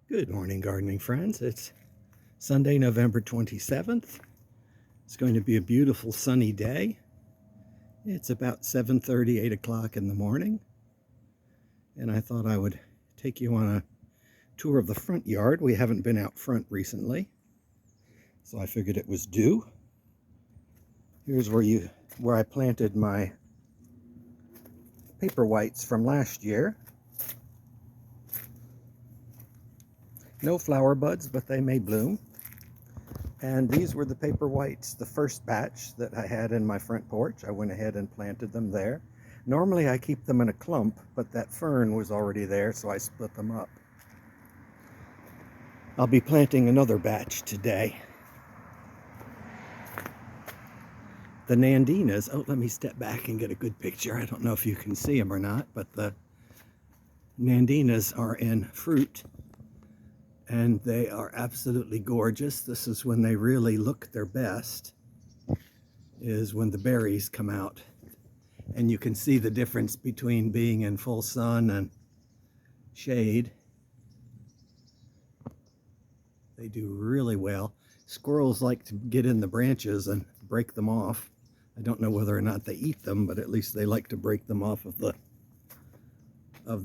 Good morning, gardening friends. It's Sunday, November 27th. It's going to be a beautiful sunny day. It's about 7:30, 8 o'clock in the morning. And I thought I would take you on a tour of the front yard. We haven't been out front recently, so I figured it was due. Here's where I planted my paper whites from last year. No flower buds, but they may bloom. And these were the paper whites, the first batch that I had in my front porch. I went ahead and planted them there. Normally I keep them in a clump, but that fern was already there, so I split them up. I'll be planting another batch today. The Nandinas, let me step back and get a good picture. I don't know if you can see them or not, but the Nandinas are in fruit. And they are absolutely gorgeous. This is when they really look their best, is when the berries come out. And you can see the difference between being in full sun and shade. They do really well. Squirrels like to get in the branches and break them off. I don't know whether or not they eat them, but at least they like to break them off of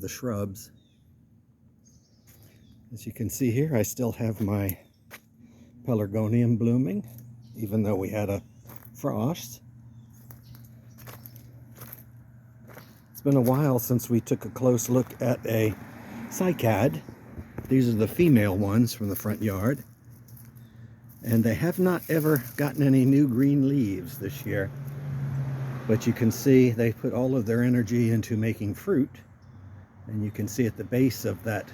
the shrubs. As you can see here, I still have my pelargonium blooming, even though we had a frost. It's been a while since we took a close look at a cycad. These are the female ones from the front yard. And they have not ever gotten any new green leaves this year. But you can see they put all of their energy into making fruit. And you can see at the base of that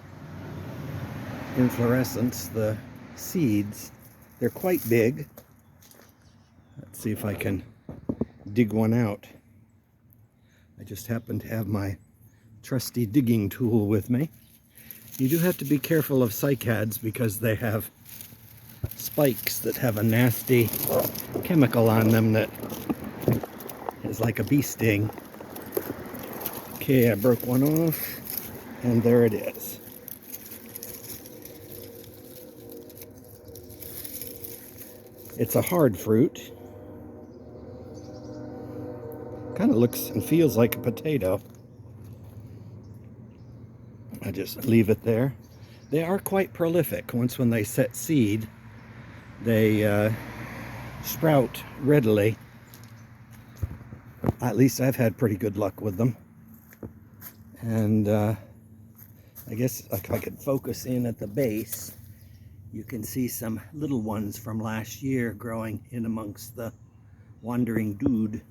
inflorescence, the seeds, they're quite big. Let's see if I can dig one out. I just happen to have my trusty digging tool with me. You do have to be careful of cycads because they have spikes that have a nasty chemical on them that is like a bee sting. Okay, I broke one off, and there it is. It's a hard fruit. Kind of looks and feels like a potato. I just leave it there. They are quite prolific. Once when they set seed, they sprout readily. At least I've had pretty good luck with them. And I guess if I could focus in at the base, you can see some little ones from last year growing in amongst the wandering dude,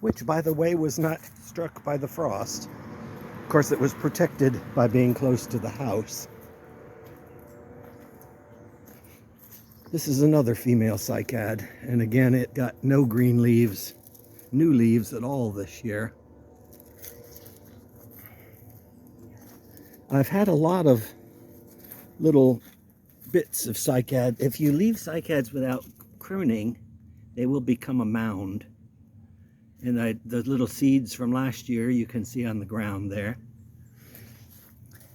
which, by the way, was not struck by the frost. Of course, it was protected by being close to the house. This is another female cycad, and again, it got no green leaves, new leaves at all this year. I've had a lot of little bits of cycad. If you leave cycads without pruning, they will become a mound. And the little seeds from last year you can see on the ground there.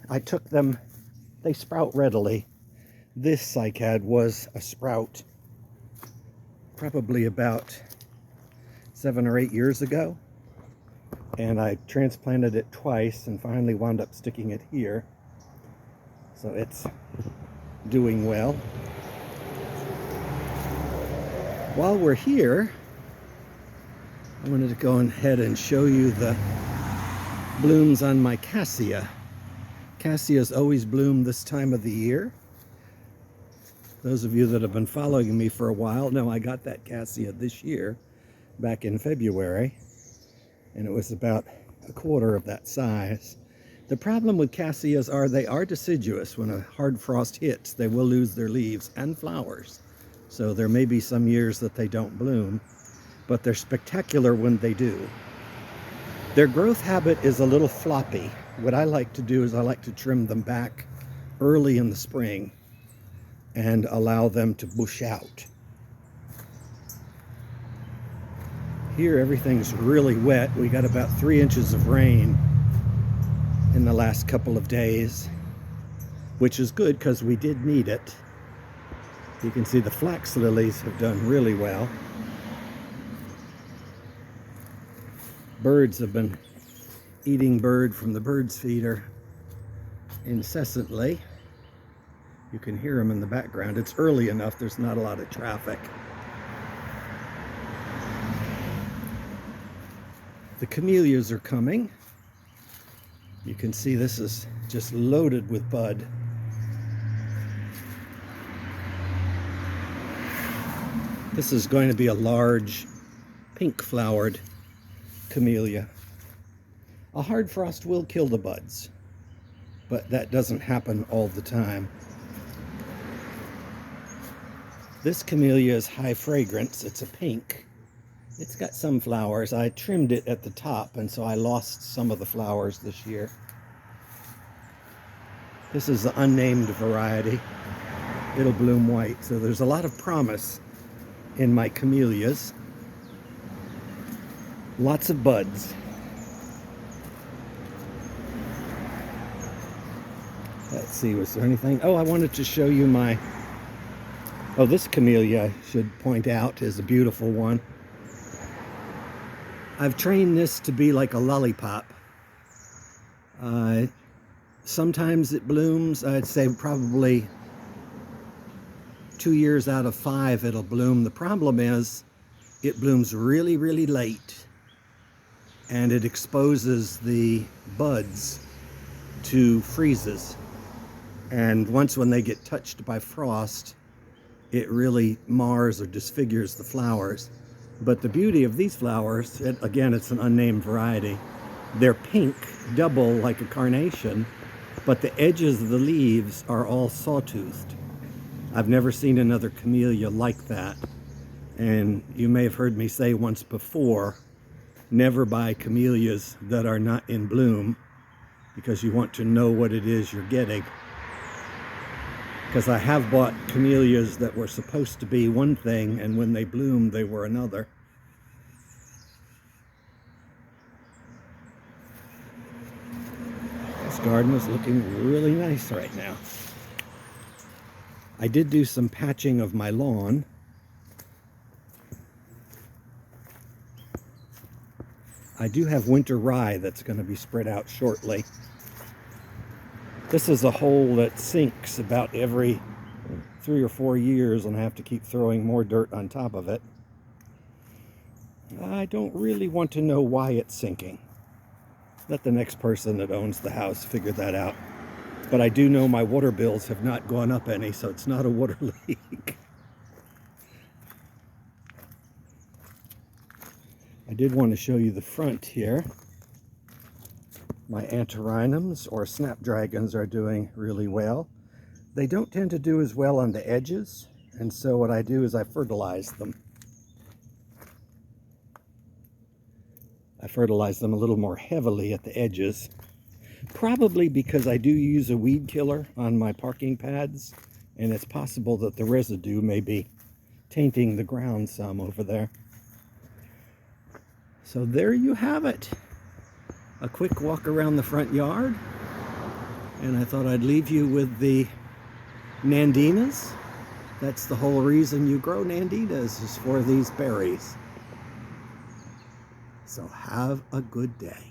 I took them, they sprout readily. This cycad was a sprout probably about 7 or 8 years ago. And I transplanted it twice and finally wound up sticking it here. So it's doing well. While we're here, I wanted to go ahead and show you the blooms on my cassia. Cassias always bloom this time of the year. Those of you that have been following me for a while know I got that cassia this year, back in February, and it was about a quarter of that size. The problem with cassias are they are deciduous. When a hard frost hits, they will lose their leaves and flowers. So there may be some years that they don't bloom, but they're spectacular when they do. Their growth habit is a little floppy. What I like to do is I like to trim them back early in the spring and allow them to bush out. Here everything's really wet. We got about 3 inches of rain in the last couple of days. which is good because we did need it. You can see the flax lilies have done really well. Birds have been eating bird from the bird's feeder incessantly. You can hear them in the background. It's early enough, there's not a lot of traffic. The camellias are coming. You can see this is just loaded with bud. This is going to be a large pink flowered camellia. A hard frost will kill the buds, but that doesn't happen all the time. This camellia is high fragrance. It's a pink. It's got some flowers. I trimmed it at the top, and so I lost some of the flowers this year. This is the unnamed variety. It'll bloom white, so there's a lot of promise in my camellias. Lots of buds. Let's see, was there anything? Oh, I wanted to show you my... Oh, this camellia, I should point out, is a beautiful one. I've trained this to be like a lollipop. Sometimes it blooms, I'd say probably 2 years out of 5 it'll bloom. The problem is it blooms really, really late, and it exposes the buds to freezes. And once when they get touched by frost, it really mars or disfigures the flowers. But the beauty of these flowers, again, it's an unnamed variety. They're pink, double like a carnation, but the edges of the leaves are all sawtoothed. I've never seen another camellia like that. And you may have heard me say once before, never buy camellias that are not in bloom, because you want to know what it is you're getting. Because I have bought camellias that were supposed to be one thing, and when they bloomed, they were another. This garden is looking really nice right now. I did do some patching of my lawn. I do have winter rye that's going to be spread out shortly. This is a hole that sinks about every 3 or 4 years, and I have to keep throwing more dirt on top of it. I don't really want to know why it's sinking. Let the next person that owns the house figure that out. But I do know my water bills have not gone up any, so it's not a water leak. I did want to show you the front here. My antirrhinums or snapdragons are doing really well. They don't tend to do as well on the edges, and so what I do is I fertilize them. I fertilize them a little more heavily at the edges, probably because I do use a weed killer on my parking pads, and it's possible that the residue may be tainting the ground some over there. So there you have it. A quick walk around the front yard, and I thought I'd leave you with the Nandinas. That's the whole reason you grow Nandinas, is for these berries. So have a good day.